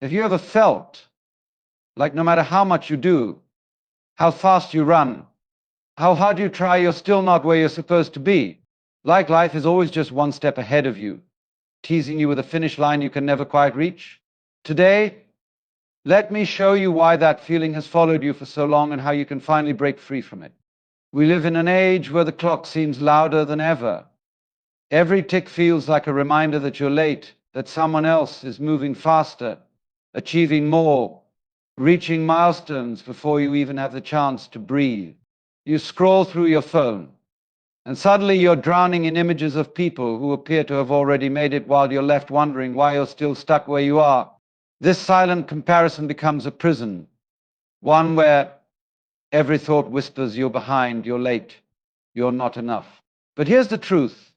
Have you ever felt like no matter how much you do, how fast you run, how hard you try, you're still not where you're supposed to be? Like life is always just one step ahead of you, teasing you with a finish line you can never quite reach? Today, let me show you why that feeling has followed you for so long and how you can finally break free from it. We live in an age where the clock seems louder than ever. Every tick feels like a reminder that you're late, that someone else is moving faster, achieving more, reaching milestones before you even have the chance to breathe. You scroll through your phone, and suddenly you're drowning in images of people who appear to have already made it while you're left wondering why you're still stuck where you are. This silent comparison becomes a prison, one where every thought whispers you're behind, you're late, you're not enough. But here's the truth.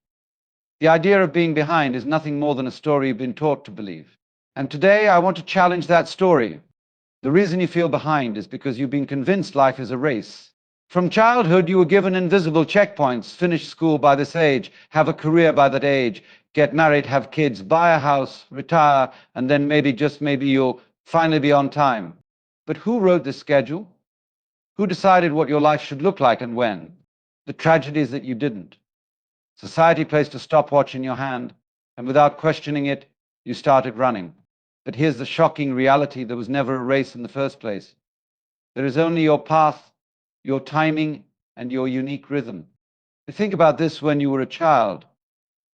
The idea of being behind is nothing more than a story you've been taught to believe. And today I want to challenge that story. The reason you feel behind is because you've been convinced life is a race. From childhood, you were given invisible checkpoints: finish school by this age, have a career by that age, get married, have kids, buy a house, retire, and then maybe, just maybe, you'll finally be on time. But who wrote this schedule? Who decided what your life should look like and when? The tragedy is that you didn't. Society placed a stopwatch in your hand, and without questioning it, you started running. But here's the shocking reality: there was never a race in the first place. There is only your path, your timing, and your unique rhythm. Think about this: when you were a child,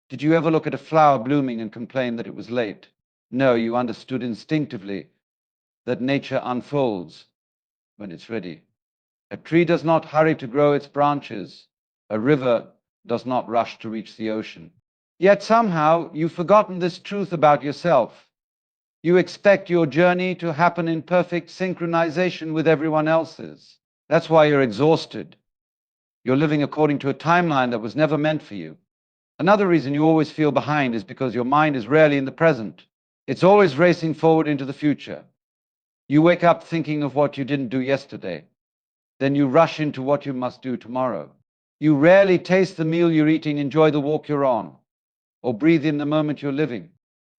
did you ever look at a flower blooming and complain that it was late? No, you understood instinctively that nature unfolds when it's ready. A tree does not hurry to grow its branches. A river does not rush to reach the ocean. Yet somehow you've forgotten this truth about yourself. You expect your journey to happen in perfect synchronization with everyone else's. That's why you're exhausted. You're living according to a timeline that was never meant for you. Another reason you always feel behind is because your mind is rarely in the present. It's always racing forward into the future. You wake up thinking of what you didn't do yesterday. Then you rush into what you must do tomorrow. You rarely taste the meal you're eating, enjoy the walk you're on, or breathe in the moment you're living.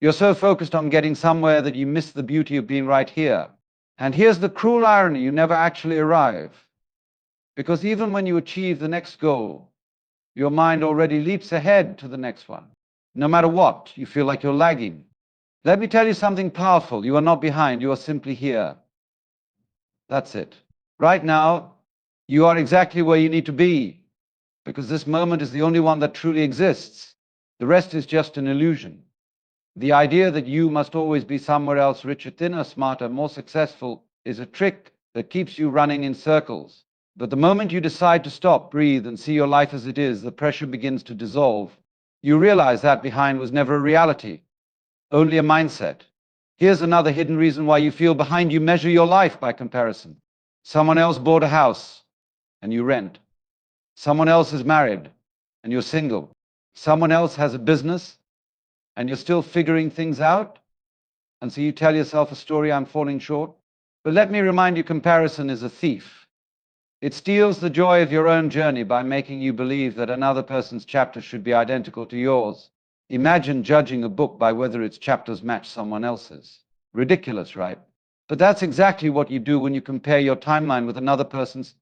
You're so focused on getting somewhere that you miss the beauty of being right here. And here's the cruel irony: you never actually arrive. Because even when you achieve the next goal, your mind already leaps ahead to the next one. No matter what, you feel like you're lagging. Let me tell you something powerful: you are not behind, you are simply here. That's it. Right now, you are exactly where you need to be, because this moment is the only one that truly exists. The rest is just an illusion. The idea that you must always be somewhere else, richer, thinner, smarter, more successful, is a trick that keeps you running in circles. But the moment you decide to stop, breathe, and see your life as it is, the pressure begins to dissolve. You realize that behind was never a reality, only a mindset. Here's another hidden reason why you feel behind: you measure your life by comparison. Someone else bought a house, and you rent. Someone else is married, and you're single. Someone else has a business, and you're still figuring things out. And so you tell yourself a story: I'm falling short. But let me remind you, comparison is a thief. It steals the joy of your own journey by making you believe that another person's chapter should be identical to yours. Imagine judging a book by whether its chapters match someone else's. Ridiculous, right? But that's exactly what you do when you compare your timeline with another person's.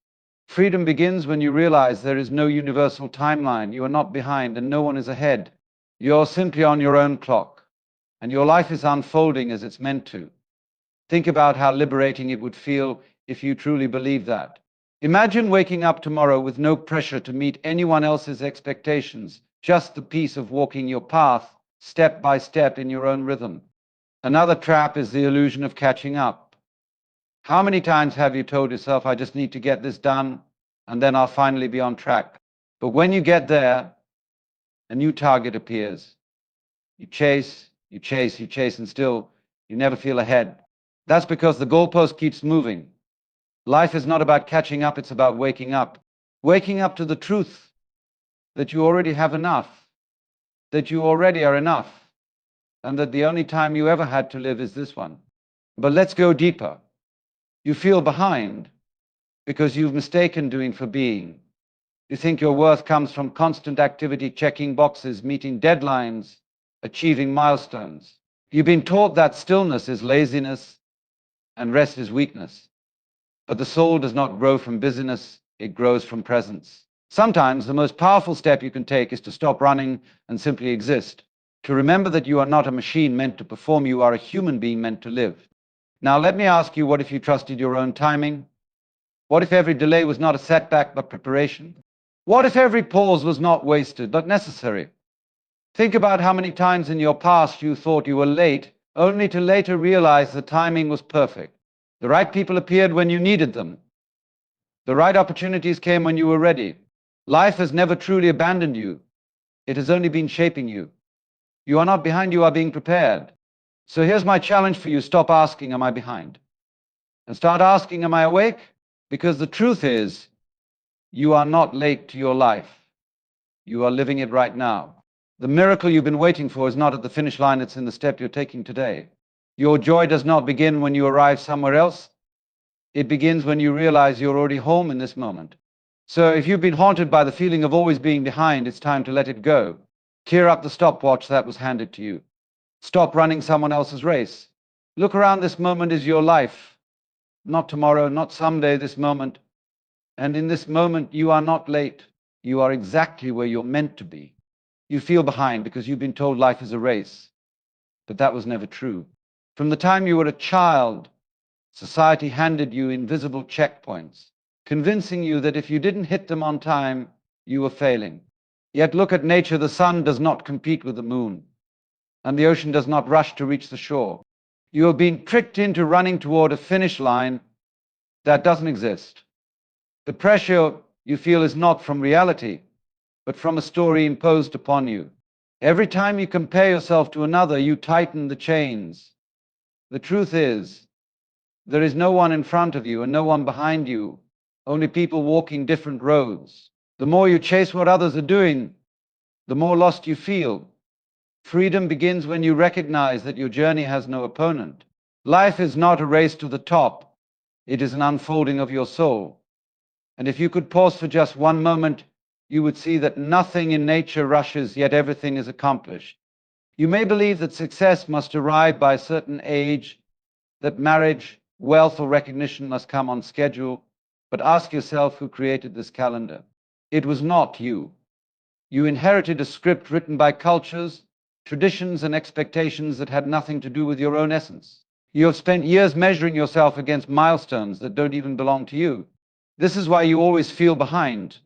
Freedom begins when you realize there is no universal timeline. You are not behind, and no one is ahead. You're simply on your own clock, and your life is unfolding as it's meant to. Think about how liberating it would feel if you truly believed that. Imagine waking up tomorrow with no pressure to meet anyone else's expectations, just the peace of walking your path, step by step, in your own rhythm. Another trap is the illusion of catching up. How many times have you told yourself, I just need to get this done, and then I'll finally be on track? But when you get there, a new target appears. You chase, you chase, you chase, and still you never feel ahead. That's because the goalpost keeps moving. Life is not about catching up, it's about waking up. Waking up to the truth that you already have enough, that you already are enough, and that the only time you ever had to live is this one. But let's go deeper. You feel behind because you've mistaken doing for being. You think your worth comes from constant activity, checking boxes, meeting deadlines, achieving milestones. You've been taught that stillness is laziness and rest is weakness. But the soul does not grow from busyness, it grows from presence. Sometimes the most powerful step you can take is to stop running and simply exist. To remember that you are not a machine meant to perform, you are a human being meant to live. Now let me ask you, what if you trusted your own timing? What if every delay was not a setback but preparation? What if every pause was not wasted but necessary? Think about how many times in your past you thought you were late, only to later realize the timing was perfect. The right people appeared when you needed them. The right opportunities came when you were ready. Life has never truly abandoned you. It has only been shaping you. You are not behind, you are being prepared. So here's my challenge for you. Stop asking, am I behind? And start asking, am I awake? Because the truth is, you are not late to your life. You are living it right now. The miracle you've been waiting for is not at the finish line, it's in the step you're taking today. Your joy does not begin when you arrive somewhere else. It begins when you realize you're already home in this moment. So if you've been haunted by the feeling of always being behind, it's time to let it go. Tear up the stopwatch that was handed to you. Stop running someone else's race. Look around. This moment is your life. Not tomorrow, not someday, this moment. And in this moment, you are not late. You are exactly where you're meant to be. You feel behind because you've been told life is a race. But that was never true. From the time you were a child, society handed you invisible checkpoints, convincing you that if you didn't hit them on time, you were failing. Yet look at nature. The sun does not compete with the moon, and the ocean does not rush to reach the shore. You have been tricked into running toward a finish line that doesn't exist. The pressure you feel is not from reality, but from a story imposed upon you. Every time you compare yourself to another, you tighten the chains. The truth is, there is no one in front of you and no one behind you, only people walking different roads. The more you chase what others are doing, the more lost you feel. Freedom begins when you recognize that your journey has no opponent. Life is not a race to the top. It is an unfolding of your soul. And if you could pause for just one moment, you would see that nothing in nature rushes, yet everything is accomplished. You may believe that success must arrive by a certain age, that marriage, wealth, or recognition must come on schedule, but ask yourself who created this calendar. It was not you. You inherited a script written by cultures, traditions, and expectations that had nothing to do with your own essence. You have spent years measuring yourself against milestones that don't even belong to you. This is why you always feel behind,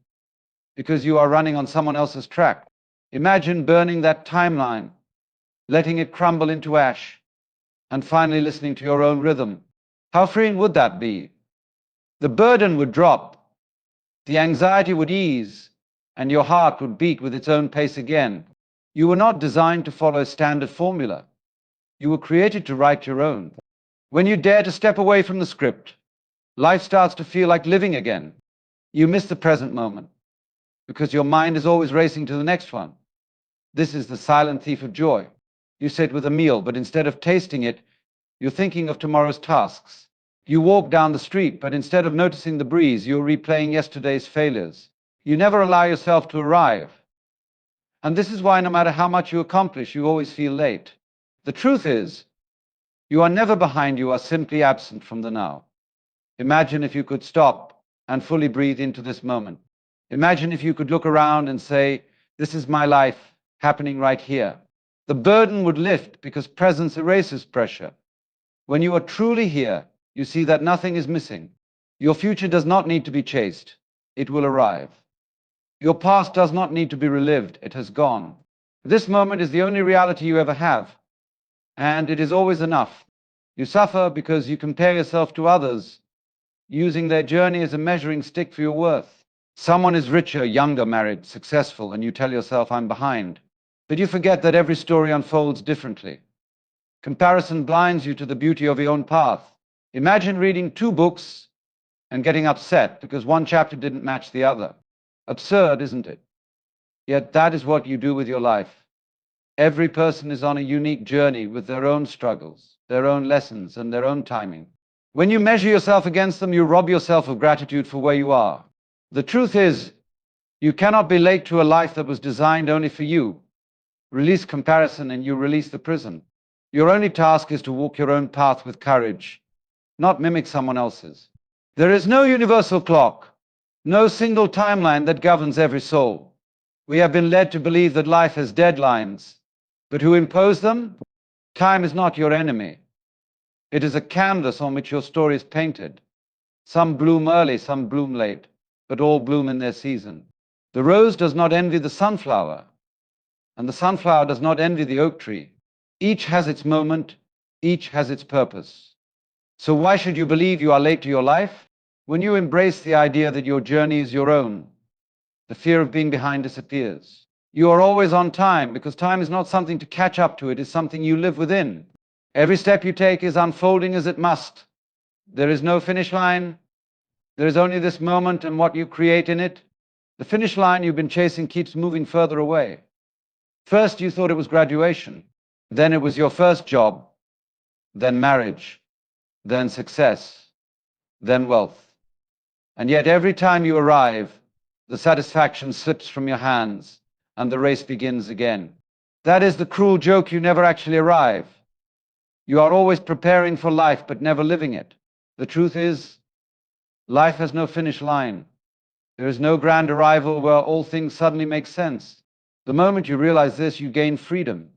because you are running on someone else's track. Imagine burning that timeline, letting it crumble into ash, and finally listening to your own rhythm. How freeing would that be? The burden would drop, the anxiety would ease, and your heart would beat with its own pace again. You were not designed to follow a standard formula. You were created to write your own. When you dare to step away from the script, life starts to feel like living again. You miss the present moment because your mind is always racing to the next one. This is the silent thief of joy. You sit with a meal, but instead of tasting it, you're thinking of tomorrow's tasks. You walk down the street, but instead of noticing the breeze, you're replaying yesterday's failures. You never allow yourself to arrive. And this is why no matter how much you accomplish, you always feel late. The truth is, you are never behind, you are simply absent from the now. Imagine if you could stop and fully breathe into this moment. Imagine if you could look around and say, this is my life happening right here. The burden would lift because presence erases pressure. When you are truly here, you see that nothing is missing. Your future does not need to be chased. It will arrive. Your past does not need to be relived. It has gone. This moment is the only reality you ever have, and it is always enough. You suffer because you compare yourself to others, using their journey as a measuring stick for your worth. Someone is richer, younger, married, successful, and you tell yourself, I'm behind. But you forget that every story unfolds differently. Comparison blinds you to the beauty of your own path. Imagine reading 2 books and getting upset because one chapter didn't match the other. Absurd, isn't it? Yet that is what you do with your life. Every person is on a unique journey with their own struggles, their own lessons, and their own timing. When you measure yourself against them, you rob yourself of gratitude for where you are. The truth is, you cannot be late to a life that was designed only for you. Release comparison and you release the prison. Your only task is to walk your own path with courage, not mimic someone else's. There is no universal clock, no single timeline that governs every soul. We have been led to believe that life has deadlines, but who impose them? Time is not your enemy. It is a canvas on which your story is painted. Some bloom early, some bloom late, but all bloom in their season. The rose does not envy the sunflower, and the sunflower does not envy the oak tree. Each has its moment, each has its purpose. So why should you believe you are late to your life? When you embrace the idea that your journey is your own, the fear of being behind disappears. You are always on time because time is not something to catch up to, it is something you live within. Every step you take is unfolding as it must. There is no finish line. There is only this moment and what you create in it. The finish line you've been chasing keeps moving further away. First you thought it was graduation, then it was your first job, then marriage, then success, then wealth. And yet every time you arrive, the satisfaction slips from your hands and the race begins again. That is the cruel joke, you never actually arrive. You are always preparing for life but never living it. The truth is, life has no finish line. There is no grand arrival where all things suddenly make sense. The moment you realize this, you gain freedom,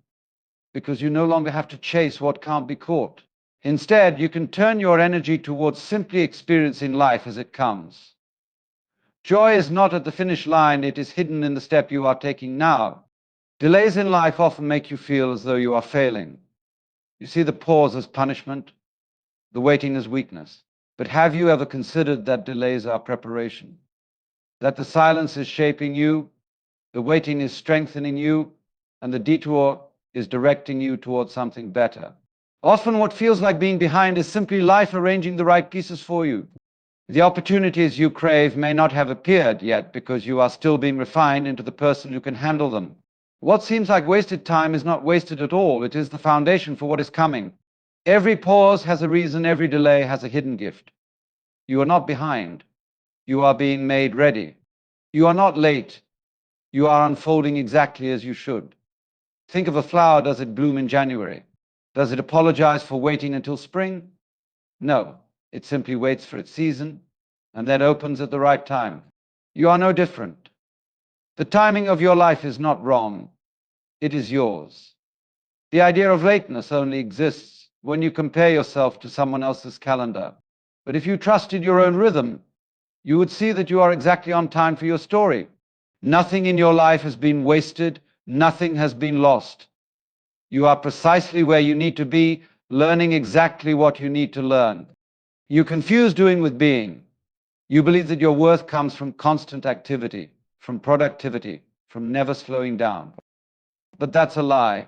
because you no longer have to chase what can't be caught. Instead, you can turn your energy towards simply experiencing life as it comes. Joy is not at the finish line, it is hidden in the step you are taking now. Delays in life often make you feel as though you are failing. You see the pause as punishment, the waiting as weakness. But have you ever considered that delays are preparation? That the silence is shaping you, the waiting is strengthening you, and the detour is directing you towards something better. Often what feels like being behind is simply life arranging the right pieces for you. The opportunities you crave may not have appeared yet because you are still being refined into the person who can handle them. What seems like wasted time is not wasted at all. It is the foundation for what is coming. Every pause has a reason, every delay has a hidden gift. You are not behind. You are being made ready. You are not late. You are unfolding exactly as you should. Think of a flower. Does it bloom in January? Does it apologize for waiting until spring? No, it simply waits for its season and then opens at the right time. You are no different. The timing of your life is not wrong. It is yours. The idea of lateness only exists when you compare yourself to someone else's calendar. But if you trusted your own rhythm, you would see that you are exactly on time for your story. Nothing in your life has been wasted. Nothing has been lost. You are precisely where you need to be, learning exactly what you need to learn. You confuse doing with being. You believe that your worth comes from constant activity, from productivity, from never slowing down. But that's a lie.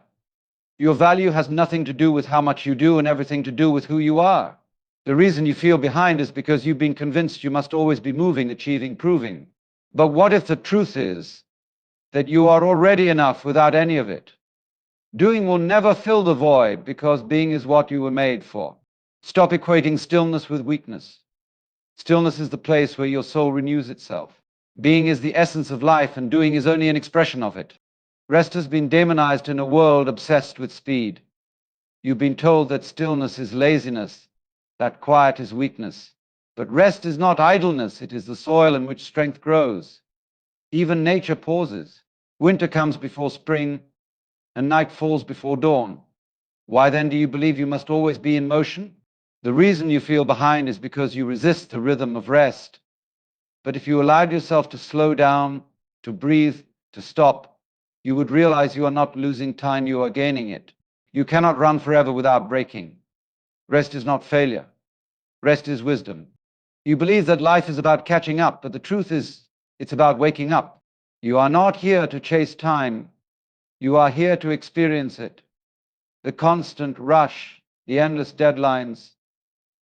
Your value has nothing to do with how much you do and everything to do with who you are. The reason you feel behind is because you've been convinced you must always be moving, achieving, proving. But what if the truth is that you are already enough without any of it? Doing will never fill the void because being is what you were made for. Stop equating stillness with weakness. Stillness is the place where your soul renews itself. Being is the essence of life, and doing is only an expression of it. Rest has been demonized in a world obsessed with speed. You've been told that stillness is laziness, that quiet is weakness. But rest is not idleness, it is the soil in which strength grows. Even nature pauses. Winter comes before spring, and night falls before dawn. Why then do you believe you must always be in motion? The reason you feel behind is because you resist the rhythm of rest. But if you allowed yourself to slow down, to breathe, to stop, you would realize you are not losing time, you are gaining it. You cannot run forever without breaking. Rest is not failure. Rest is wisdom. You believe that life is about catching up, but the truth is, it's about waking up. You are not here to chase time. You are here to experience it. The constant rush, the endless deadlines,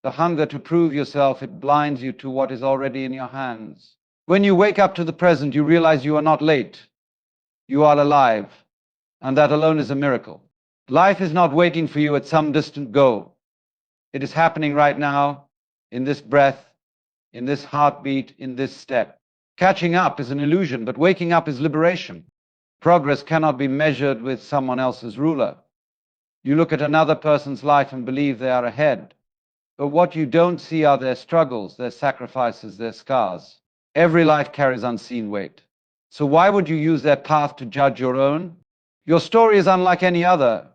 the hunger to prove yourself, it blinds you to what is already in your hands. When you wake up to the present, you realize you are not late. You are alive, and that alone is a miracle. Life is not waiting for you at some distant goal. It is happening right now, in this breath, in this heartbeat, in this step. Catching up is an illusion, but waking up is liberation. Progress cannot be measured with someone else's ruler. You look at another person's life and believe they are ahead. But what you don't see are their struggles, their sacrifices, their scars. Every life carries unseen weight. So why would you use their path to judge your own? Your story is unlike any other.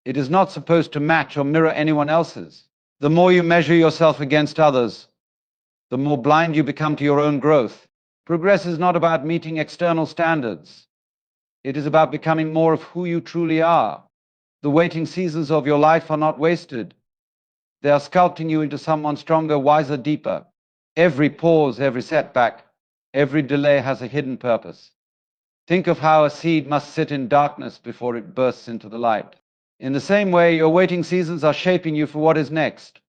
It is not supposed to match or mirror anyone else's. The more you measure yourself against others, the more blind you become to your own growth. Progress is not about meeting external standards. It is about becoming more of who you truly are. The waiting seasons of your life are not wasted. They are sculpting you into someone stronger, wiser, deeper. Every pause, every setback, every delay has a hidden purpose. Think of how a seed must sit in darkness before it bursts into the light. In the same way, your waiting seasons are shaping you for what is next.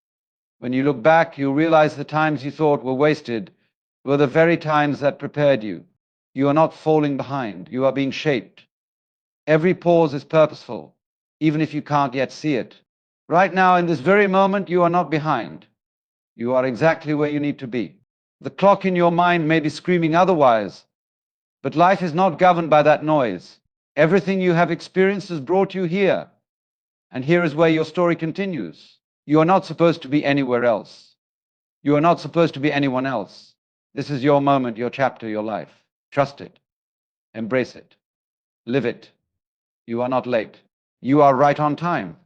When you look back, you realize the times you thought were wasted were the very times that prepared you. You are not falling behind. You are being shaped. Every pause is purposeful, even if you can't yet see it. Right now, in this very moment, you are not behind. You are exactly where you need to be. The clock in your mind may be screaming otherwise, but life is not governed by that noise. Everything you have experienced has brought you here, and here is where your story continues. You are not supposed to be anywhere else. You are not supposed to be anyone else. This is your moment, your chapter, your life. Trust it. Embrace it. Live it. You are not late. You are right on time.